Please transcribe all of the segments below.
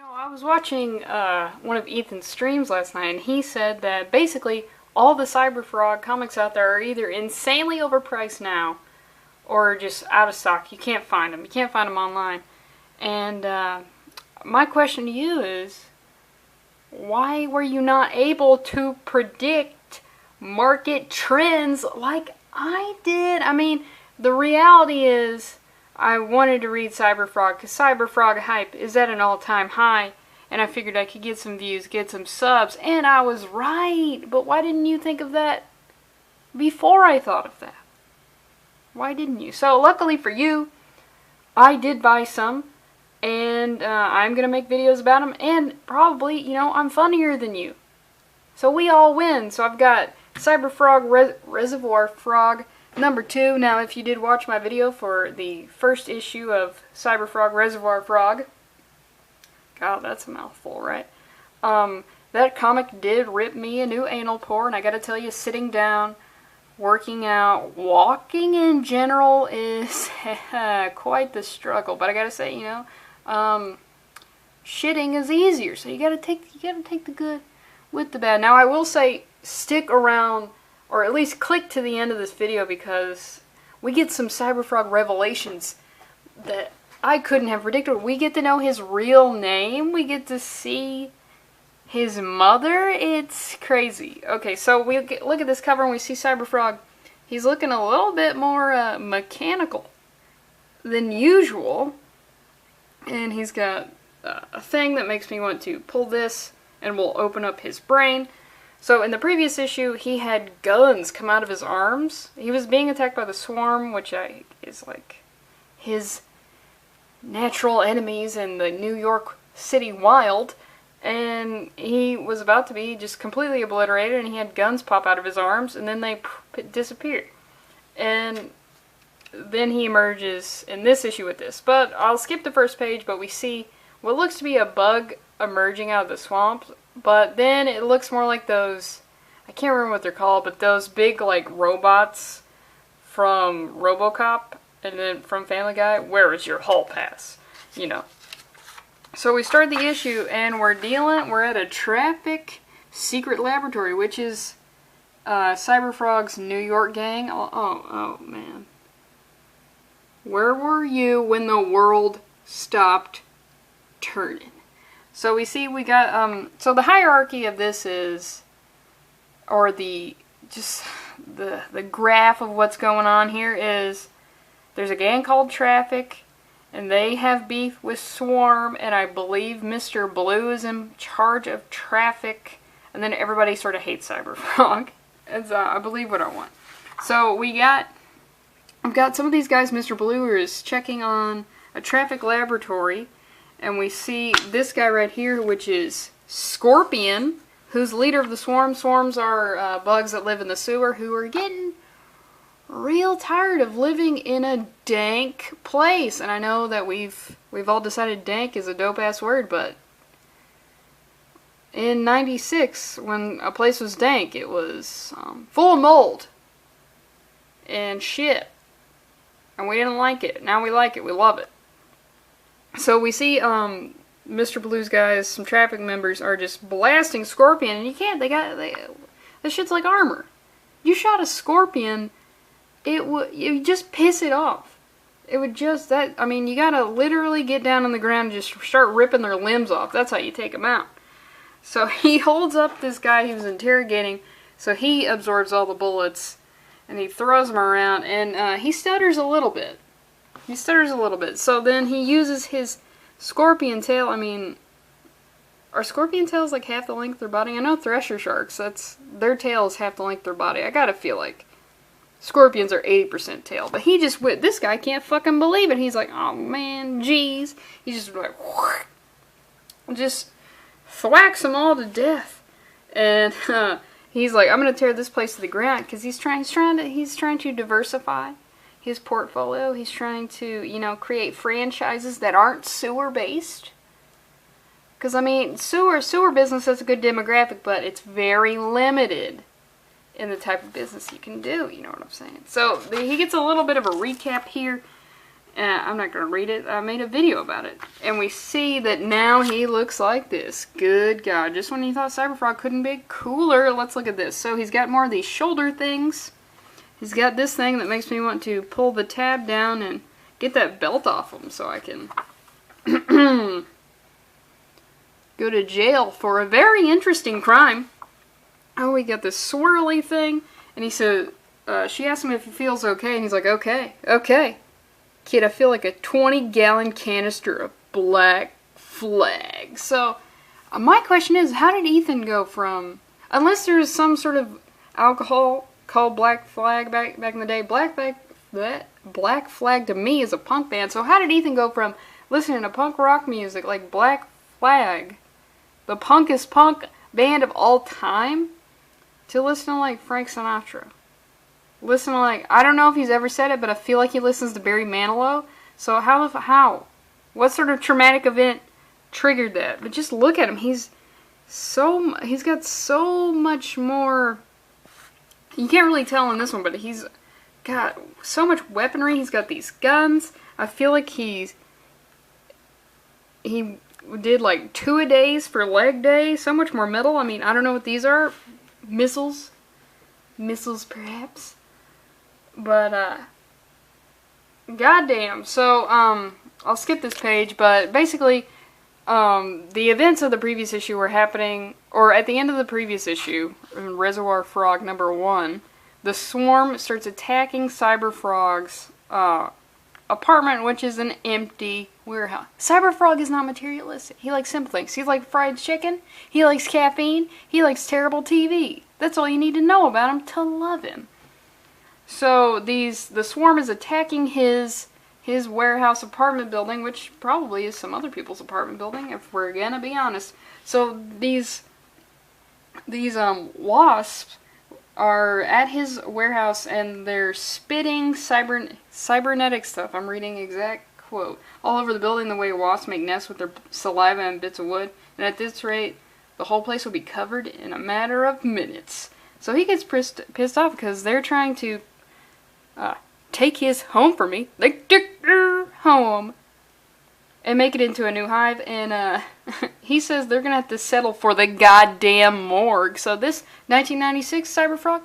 I was watching one of Ethan's streams last night, and he said that basically all the Cyberfrog comics out there are either insanely overpriced now or just out of stock. You can't find them. You can't find them online. And my question to you is, why were you not able to predict market trends like I did? I mean, the reality is, I wanted to read Cyberfrog because Cyberfrog hype is at an all-time high, and I figured I could get some views, get some subs, and I was right. But why didn't you think of that before I thought of that? Why didn't you? So luckily for you, I did buy some, and I'm going to make videos about them, and probably, I'm funnier than you. So we all win. So I've got Cyberfrog, Reservoir Frog, number 2. Now, if you did watch my video for the first issue of Cyberfrog, Reservoir Frog, God, that's a mouthful, right? That comic did rip me a new anal pore, and I gotta tell you, sitting down, working out, walking in general is quite the struggle. But I gotta say, shitting is easier, so you gotta take the good with the bad. Now, I will say, stick around, or at least click to the end of this video, because we get some Cyberfrog revelations that I couldn't have predicted. We get to know his real name. We get to see his mother. It's crazy. Okay, so we look at this cover and we see Cyberfrog. He's looking a little bit more mechanical than usual. And he's got a thing that makes me want to pull this and will open up his brain. So in the previous issue, he had guns come out of his arms. He was being attacked by the Swarm, which is like his natural enemies in the New York City wild. And he was about to be just completely obliterated, and he had guns pop out of his arms, and then they disappeared. And then he emerges in this issue with this. But I'll skip the first page, but we see what looks to be a bug emerging out of the swamp. But then it looks more like those, I can't remember what they're called, but those big, like, robots from RoboCop and then from Family Guy. Where is your hall pass? So we start the issue, and we're at a traffic secret laboratory, which is Cyberfrog's New York gang. Oh, man. Where were you when the world stopped turning? So we see we got, so the hierarchy of this is, or the graph of what's going on here is, there's a gang called Traffic, and they have beef with Swarm, and I believe Mr. Blue is in charge of Traffic, and then everybody sort of hates Cyberfrog. It's, I believe what I want. So I've got some of these guys. Mr. Blue is checking on a traffic laboratory, and we see this guy right here, which is Scorpion, who's leader of the Swarm. Swarms are bugs that live in the sewer who are getting real tired of living in a dank place. And I know that we've all decided dank is a dope-ass word, but in '96, when a place was dank, it was full of mold and shit. And we didn't like it. Now we like it. We love it. So we see Mr. Blue's guys, some Traffic members, are just blasting Scorpion, and you can't. This shit's like armor. You shot a Scorpion, it would just piss it off. It would just you gotta literally get down on the ground and just start ripping their limbs off. That's how you take them out. So he holds up this guy he was interrogating, so he absorbs all the bullets, and he throws them around, and he stutters a little bit. So then he uses his scorpion tail. Are scorpion tails like half the length of their body? I know thresher sharks, their tail is half the length of their body. I gotta feel like scorpions are 80% tail. But this guy can't fucking believe it. He's like, oh man, jeez. He just like, just thwacks them all to death. And he's like, I'm gonna tear this place to the ground, because he's trying to diversify his portfolio. He's trying to, create franchises that aren't sewer-based. Because, sewer business has a good demographic, but it's very limited in the type of business you can do, you know what I'm saying? So, he gets a little bit of a recap here, I'm not going to read it. I made a video about it. And we see that now he looks like this. Good God. Just when you thought Cyberfrog couldn't be cooler, let's look at this. So he's got more of these shoulder things. He's got this thing that makes me want to pull the tab down and get that belt off him so I can go to jail for a very interesting crime. Oh, we got this swirly thing. And he said, she asked him if he feels okay. And he's like, okay, okay. Kid, I feel like a 20-gallon canister of Black Flag. So, my question is, how did Ethan go from, unless there's some sort of alcohol called Black Flag back in the day, Black Flag to me is a punk band. So how did Ethan go from listening to punk rock music like Black Flag, the punkest punk band of all time, to listening to like Frank Sinatra? Listen to like, I don't know if he's ever said it, but I feel like he listens to Barry Manilow. So how? What sort of traumatic event triggered that? But just look at him. He's got so much more. You can't really tell in this one, but he's got so much weaponry. He's got these guns. I feel like he did like 2-a-days for leg day. So much more metal. I mean, I don't know what these are. Missiles perhaps. But, goddamn. So, I'll skip this page, but basically, the events of the previous issue were happening, or at the end of the previous issue, in Reservoir Frog #1, the swarm starts attacking Cyberfrog's, apartment, which is an empty warehouse. Cyberfrog is not materialistic. He likes simple things. He likes fried chicken. He likes caffeine. He likes terrible TV. That's all you need to know about him to love him. So the swarm is attacking his warehouse apartment building, which probably is some other people's apartment building, if we're gonna be honest. So these wasps are at his warehouse and they're spitting cybernetic stuff. I'm reading exact quote. All over the building the way wasps make nests with their saliva and bits of wood. And at this rate, the whole place will be covered in a matter of minutes. So he gets pissed off because they're trying to take his home from me. They took their home. And make it into a new hive. And he says they're going to have to settle for the goddamn morgue. So this 1996 Cyberfrog,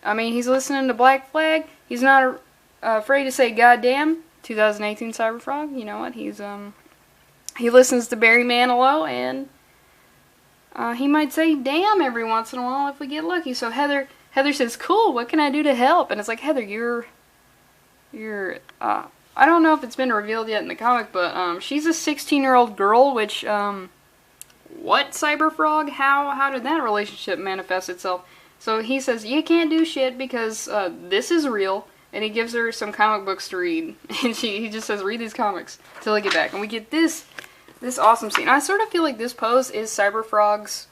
I mean, he's listening to Black Flag. He's not afraid to say goddamn. 2018 Cyberfrog, you know what? He listens to Barry Manilow, and he might say damn every once in a while if we get lucky. So Heather says, cool, what can I do to help? And it's like, Heather, you're I don't know if it's been revealed yet in the comic, but she's a 16-year-old girl, which, what, Cyberfrog? How did that relationship manifest itself? So he says, you can't do shit because this is real, and he gives her some comic books to read, and he just says, read these comics till I get back. And we get this awesome scene. I sort of feel like this pose is Cyberfrog's,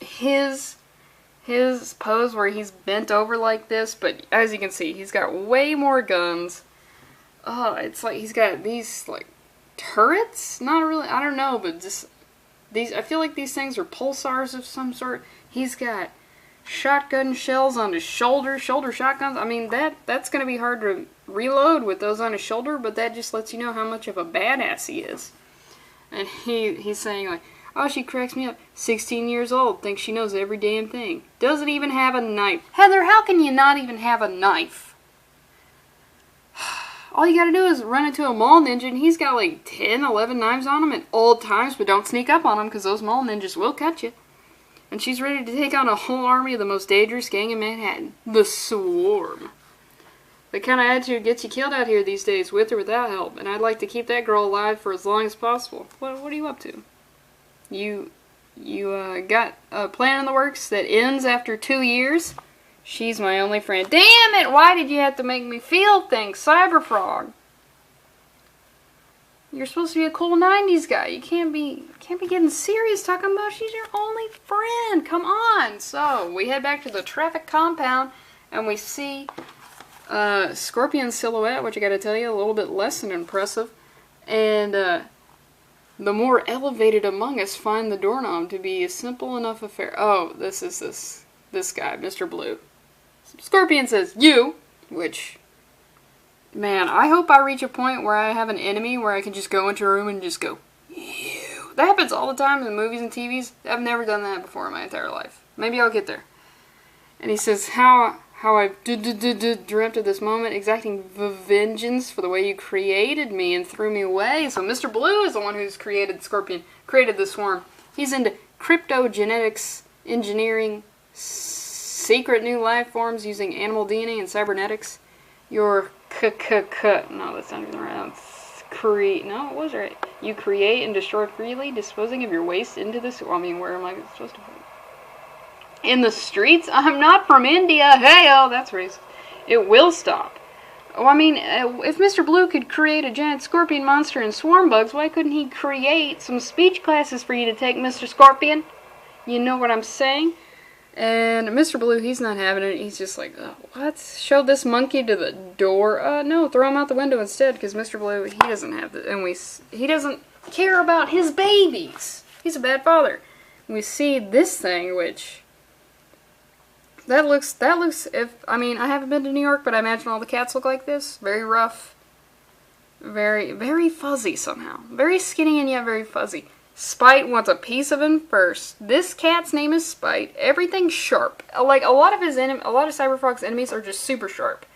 his pose where he's bent over like this, but as you can see, he's got way more guns. Oh, it's like he's got these, like, turrets? Not really, I don't know, but just these, I feel like these things are pulsars of some sort. He's got shotgun shells on his shoulder shotguns. I mean, that's going to be hard to reload with those on his shoulder, but that just lets you know how much of a badass he is. And he's saying, like, oh, she cracks me up. 16 years old, thinks she knows every damn thing. Doesn't even have a knife. Heather, how can you not even have a knife? All you gotta do is run into a mall ninja, and he's got like 10, 11 knives on him at all times, but don't sneak up on him, because those mall ninjas will cut you. And she's ready to take on a whole army of the most dangerous gang in Manhattan. The Swarm. The kind of attitude gets you killed out here these days, with or without help, and I'd like to keep that girl alive for as long as possible. What are you up to? You got a plan in the works that ends after 2 years? She's my only friend. Damn it! Why did you have to make me feel things, Cyberfrog? You're supposed to be a cool 90s guy. You can't be getting serious talking about she's your only friend. Come on. So, we head back to the traffic compound, and we see Scorpion silhouette, which I gotta tell you, a little bit less than impressive. And, the more elevated among us find the doorknob to be a simple enough affair. Oh, this is this guy, Mr. Blue. Scorpion says, you, which man, I hope I reach a point where I have an enemy where I can just go into a room and just go, ew. That happens all the time in movies and TVs. I've never done that before in my entire life. Maybe I'll get there. And he says, how I dreamt of this moment, exacting vengeance for the way you created me and threw me away. So Mr. Blue is the one who's created Scorpion, created the swarm. He's into cryptogenetics, engineering, secret new life forms using animal DNA and cybernetics. Your no, that's not even right. No, it was right. You create and destroy freely, disposing of your waste into the... Well, I mean, where am I supposed to put it? In the streets? I'm not from India. Hey-oh, that's racist. It will stop. Oh, I mean, if Mr. Blue could create a giant scorpion monster and swarm bugs, why couldn't he create some speech classes for you to take, Mr. Scorpion? You know what I'm saying? And Mr. Blue, he's not having it. He's just like, oh, what? Show this monkey to the door? No, throw him out the window instead, because Mr. Blue, he doesn't have the, and he doesn't care about his babies. He's a bad father. We see this thing, which, that looks, I mean, I haven't been to New York, but I imagine all the cats look like this. Very rough. Very, very fuzzy somehow. Very skinny and yet very fuzzy. Spite wants a piece of him first. This cat's name is Spite. Everything's sharp. Like, a lot of Cyberfrog's enemies are just super sharp.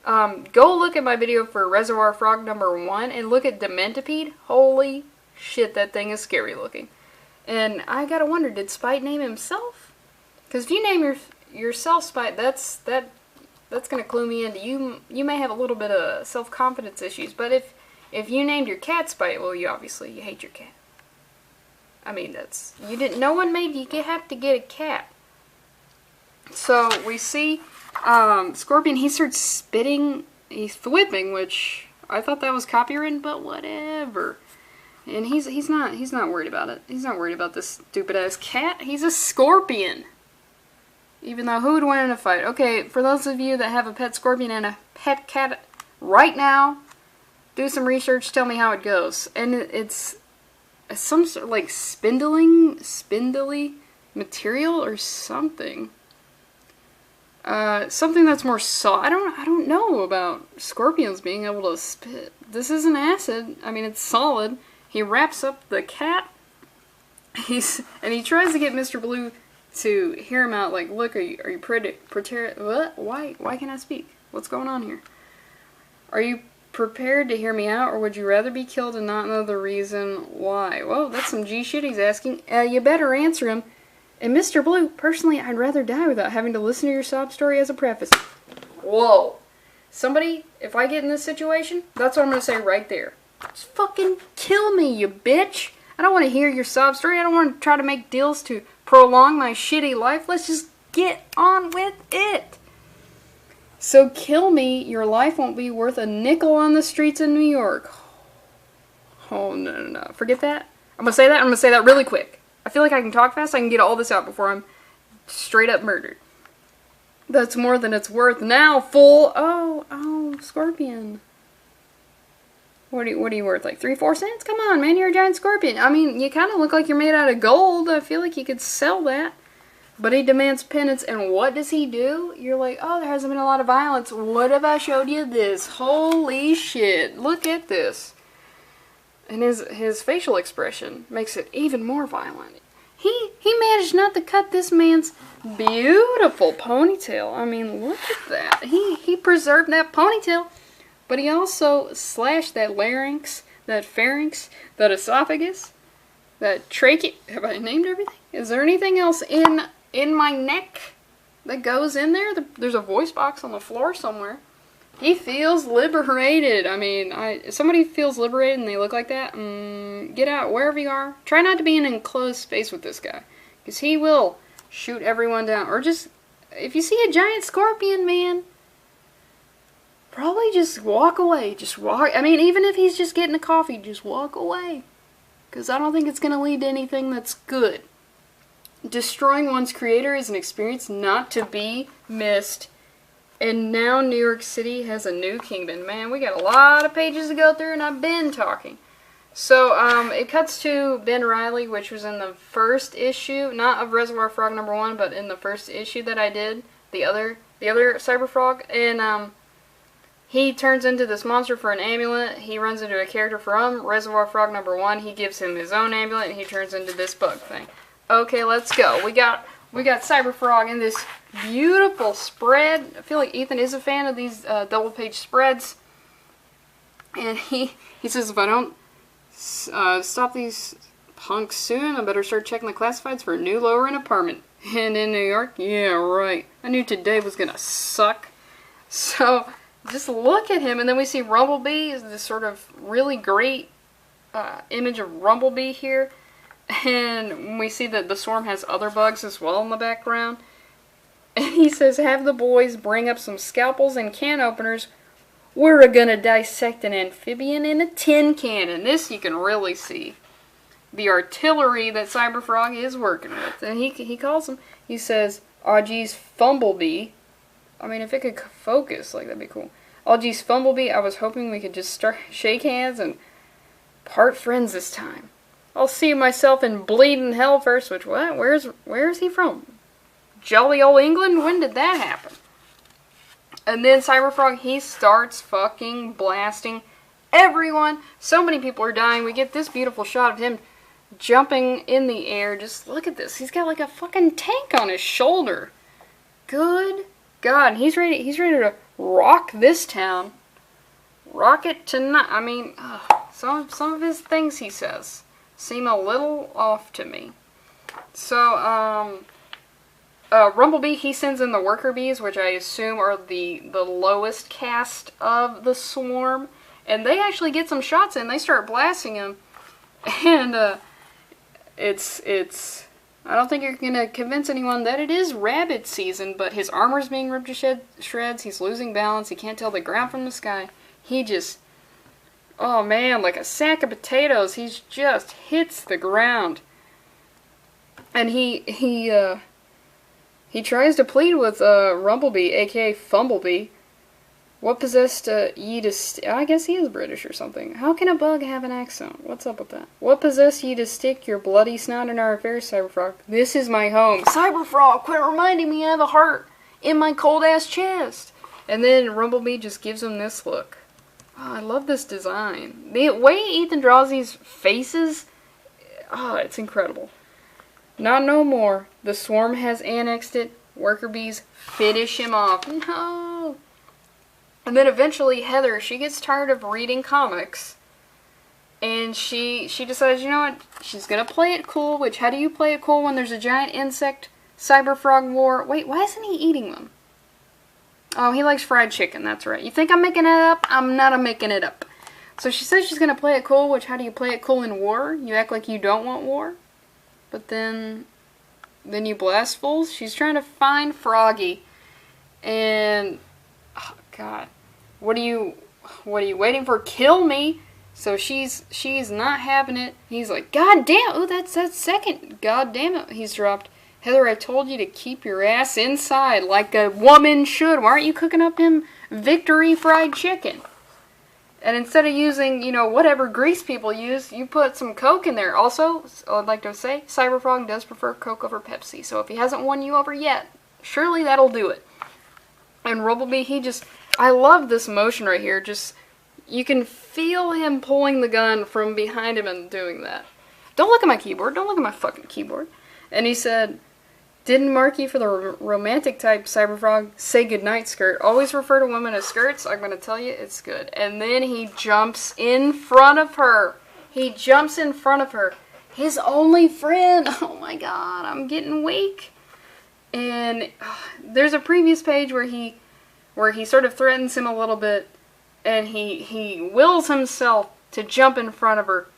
Go look at my video for Reservoir Frog #1 and look at Dementipede. Holy shit, that thing is scary looking. And I gotta wonder, did Spite name himself? Because if you name yourself Spite, that's gonna clue me into you may have a little bit of self-confidence issues. But if you named your cat Spite, well, you hate your cat. I mean, no one made you have to get a cat. So, we see, Scorpion, he starts spitting, he's thwipping, which I thought that was copywritten, but whatever. And he's not worried about it. He's not worried about this stupid-ass cat. He's a scorpion. Even though, who would win in a fight? Okay, for those of you that have a pet scorpion and a pet cat right now, do some research, tell me how it goes. And it's some sort of like spindly material or something. Something that's more soft. I don't know about scorpions being able to spit. This isn't acid. I mean, it's solid. He wraps up the cat. And he tries to get Mr. Blue to hear him out. Like, look, are you what? Why can't I speak? What's going on here? Are you prepared to hear me out, or would you rather be killed and not know the reason why? Well, that's some G shit he's asking. You better answer him. And Mr. Blue, personally, I'd rather die without having to listen to your sob story as a preface. Whoa. Somebody, if I get in this situation, that's what I'm going to say right there. Just fucking kill me, you bitch. I don't want to hear your sob story. I don't want to try to make deals to prolong my shitty life. Let's just get on with it. So kill me, your life won't be worth a nickel on the streets of New York. Oh, no. Forget that. I'm going to say that really quick. I feel like I can talk fast. I can get all this out before I'm straight up murdered. That's more than it's worth now, fool. Oh, Scorpion. What are you worth? Like 3-4 cents? Come on, man, you're a giant scorpion. I mean, you kind of look like you're made out of gold. I feel like you could sell that. But he demands penance, and what does he do? You're like, oh, there hasn't been a lot of violence. What if I showed you this? Holy shit, look at this. And his facial expression makes it even more violent. He managed not to cut this man's beautiful ponytail. I mean, look at that. He preserved that ponytail, but he also slashed that larynx, that pharynx, that esophagus, that trachea. Have I named everything? Is there anything else in my neck that goes in there? There's a voice box on the floor somewhere. He feels liberated. I mean, if somebody feels liberated and they look like that, get out wherever you are. Try not to be in an enclosed space with this guy, because he will shoot everyone down. Or just, if you see a giant scorpion, man, probably just walk away. Just walk. I mean, even if he's just getting a coffee, just walk away, because I don't think it's going to lead to anything that's good. Destroying one's creator is an experience not to be missed. And now New York City has a new kingdom. Man, we got a lot of pages to go through, and I've been talking. So, it cuts to Ben Reilly, which was in the first issue, not of Reservoir Frog #1, but in the first issue that I did, the other Cyberfrog. And, he turns into this monster for an amulet. He runs into a character from Reservoir Frog #1. He gives him his own amulet, and he turns into this bug thing. Okay, let's go. We got Cyberfrog in this beautiful spread. I feel like Ethan is a fan of these double-page spreads. And he says, if I don't stop these punks soon, I better start checking the classifieds for a new lower-end apartment. And in New York? Yeah, right. I knew today was gonna suck. So, just look at him, and then we see Rumblebee, is this sort of really great image of Rumblebee here. And we see that the swarm has other bugs as well in the background. And he says, have the boys bring up some scalpels and can openers. We're gonna dissect an amphibian in a tin can. And this you can really see the artillery that Cyberfrog is working with. And he calls him, he says, "Aw geez, Fumblebee." I mean, if it could focus, like, that'd be cool. "Aw geez, Fumblebee, I was hoping we could just start shake hands and part friends this time. I'll see myself in bleeding hell first." Which, what? Where's he from? Jolly old England? When did that happen? And then Cyberfrog, he starts fucking blasting everyone. So many people are dying. We get this beautiful shot of him jumping in the air. Just look at this. He's got like a fucking tank on his shoulder. Good God. He's ready to rock this town. Rock it tonight. I mean, some of his things he says seem a little off to me. So, Rumblebee, he sends in the worker bees, which I assume are the lowest caste of the swarm. And they actually get some shots in. They start blasting him. And, I don't think you're going to convince anyone that it is rabbit season, but his armor's being ripped to shreds. He's losing balance. He can't tell the ground from the sky. He just, oh man, like a sack of potatoes. He just hits the ground. And he tries to plead with Rumblebee, aka Fumblebee. What possessed ye to I guess he is British or something. How can a bug have an accent? What's up with that? What possessed ye to stick your bloody snot in our affairs, Cyberfrog? This is my home. Cyberfrog, quit reminding me I have a heart in my cold-ass chest. And then Rumblebee just gives him this look. Oh, I love this design. The way Ethan draws these faces, oh, it's incredible. Not no more. The swarm has annexed it. Worker bees finish him off. No. And then eventually Heather, she gets tired of reading comics. And she decides, you know what? She's going to play it cool. Which, how do you play it cool when there's a giant insect Cyberfrog war? Wait, why isn't he eating them? Oh, he likes fried chicken. That's right. You think I'm making it up? I'm not making it up. So she says she's going to play it cool. Which, how do you play it cool in war? You act like you don't want war. But then you blast fools. She's trying to find Froggy. And, oh God. What are you waiting for? Kill me. So she's not having it. He's like, God damn. Oh, that's that second. God damn it. He's dropped. Heather, I told you to keep your ass inside like a woman should. Why aren't you cooking up him victory fried chicken? And instead of using, you know, whatever grease people use, you put some Coke in there. Also, I'd like to say, Cyberfrog does prefer Coke over Pepsi. So if he hasn't won you over yet, surely that'll do it. And Rumblebee, he just, I love this motion right here. Just, you can feel him pulling the gun from behind him and doing that. Don't look at my keyboard. Don't look at my fucking keyboard. And he said, didn't mark you for the romantic type, Cyberfrog. Say goodnight, skirt. Always refer to women as skirts. I'm going to tell you, it's good. And then he jumps in front of her. He jumps in front of her. His only friend. Oh my God, I'm getting weak. And there's a previous page where he sort of threatens him a little bit. And he wills himself to jump in front of her.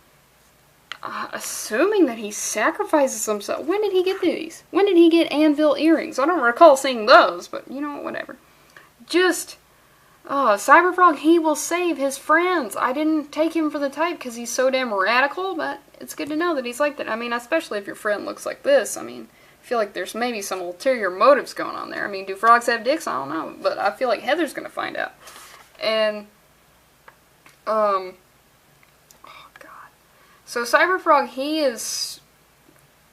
Assuming that he sacrifices himself. When did he get these? When did he get anvil earrings? I don't recall seeing those, but you know, whatever. Just, Cyberfrog, he will save his friends. I didn't take him for the type because he's so damn radical, but it's good to know that he's like that. I mean, especially if your friend looks like this. I mean, I feel like there's maybe some ulterior motives going on there. I mean, do frogs have dicks? I don't know, but I feel like Heather's going to find out. And, so Cyberfrog, he is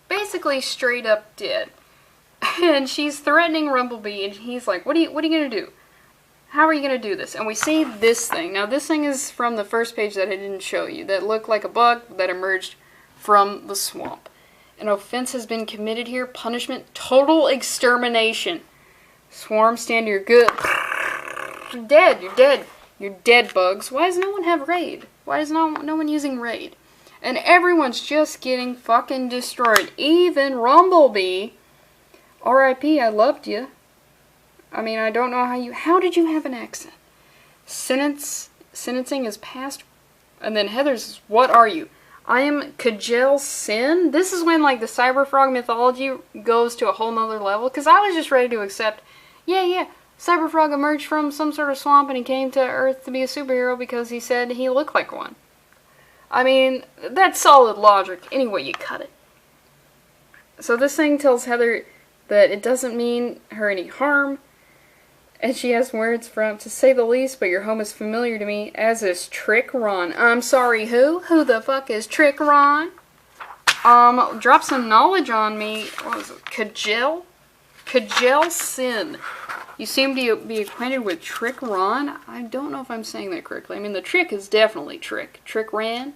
basically straight up dead. And she's threatening Rumblebee, and he's like, what are you gonna do? How are you going to do this? And we see this thing. Now, this thing is from the first page that I didn't show you, that looked like a bug that emerged from the swamp. An offense has been committed here. Punishment, total extermination. Swarm, stand to your good. You're dead. You're dead. You're dead, bugs. Why does no one have raid? Why is no one using raid? And everyone's just getting fucking destroyed. Even Rumblebee. R.I.P. I loved you. I mean, I don't know how did you have an accent? Sentencing is passed. And then Heather's, what are you? I am Kajel Sin. This is when, like, the Cyberfrog mythology goes to a whole nother level. Because I was just ready to accept, yeah, Cyberfrog emerged from some sort of swamp and he came to Earth to be a superhero because he said he looked like one. I mean, that's solid logic, any way you cut it. So this thing tells Heather that it doesn't mean her any harm. And she has words from, to say the least, but your home is familiar to me, as is Trick Ron. I'm sorry, who? Who the fuck is Trick Ron? Drop some knowledge on me. What was it? Kajel? Kajel Sin. You seem to be acquainted with Trick Ron. I don't know if I'm saying that correctly. I mean, the trick is definitely Trick. Trick Ran?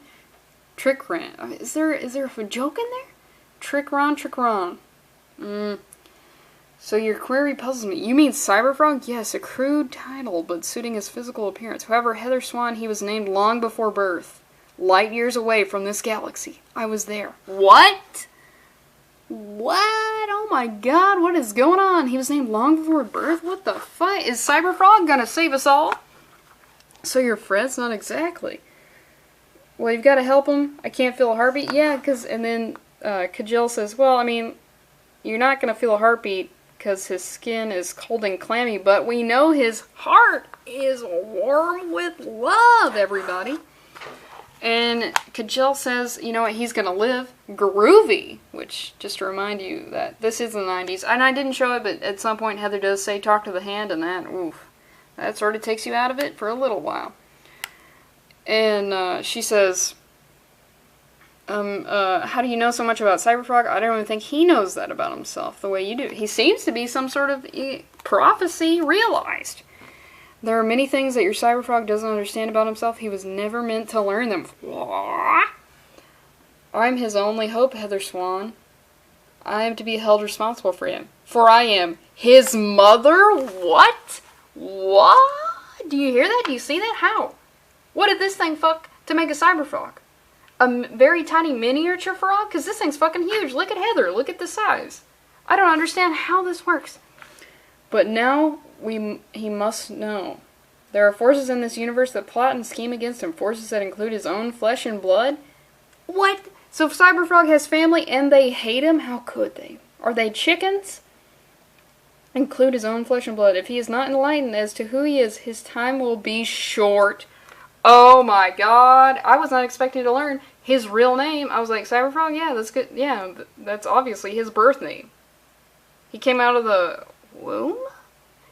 Trick Ran. Is there a joke in there? Trick Ron, Trick Ron. So your query puzzles me. You mean Cyberfrog? Yes, a crude title, but suiting his physical appearance. However, Heather Swan, he was named long before birth. Light years away from this galaxy. I was there. What? What? Oh my god, what is going on? He was named long before birth? What the fuck? Is Cyberfrog gonna save us all? So you're Fred's? Not exactly. Well, you've got to help him. I can't feel a heartbeat. Yeah, because, and then Kajil says, well, I mean, you're not gonna feel a heartbeat because his skin is cold and clammy, but we know his heart is warm with love, everybody. And Kajil says, you know what, he's gonna live. Groovy, which, just to remind you that this is the 90s, and I didn't show it, but at some point Heather does say, talk to the hand, and that, oof, that sort of takes you out of it for a little while. And she says, how do you know so much about Cyberfrog? I don't even think he knows that about himself the way you do. He seems to be some sort of prophecy realized. There are many things that your Cyberfrog doesn't understand about himself. He was never meant to learn them. I'm his only hope, Heather Swan. I am to be held responsible for him. For I am his mother? What? What? Do you hear that? Do you see that? How? What did this thing fuck to make a Cyberfrog? A very tiny miniature frog? Because this thing's fucking huge. Look at Heather. Look at the size. I don't understand how this works. But now he must know. There are forces in this universe that plot and scheme against him. Forces that include his own flesh and blood. What? So if Cyberfrog has family and they hate him, how could they? Are they chickens? Include his own flesh and blood. If he is not enlightened as to who he is, his time will be short. Oh my god. I was not expecting to learn his real name. I was like, Cyberfrog? Yeah, that's good. Yeah, that's obviously his birth name. He came out of the womb?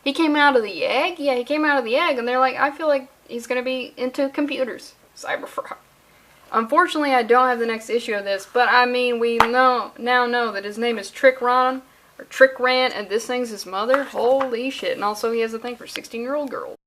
He came out of the egg? Yeah, he came out of the egg, and they're like, I feel like he's going to be into computers. Cyberfrog. Unfortunately, I don't have the next issue of this, but I mean, we now know that his name is Trick Ron, or Trick Ran, and this thing's his mother. Holy shit. And also, he has a thing for 16-year-old girls.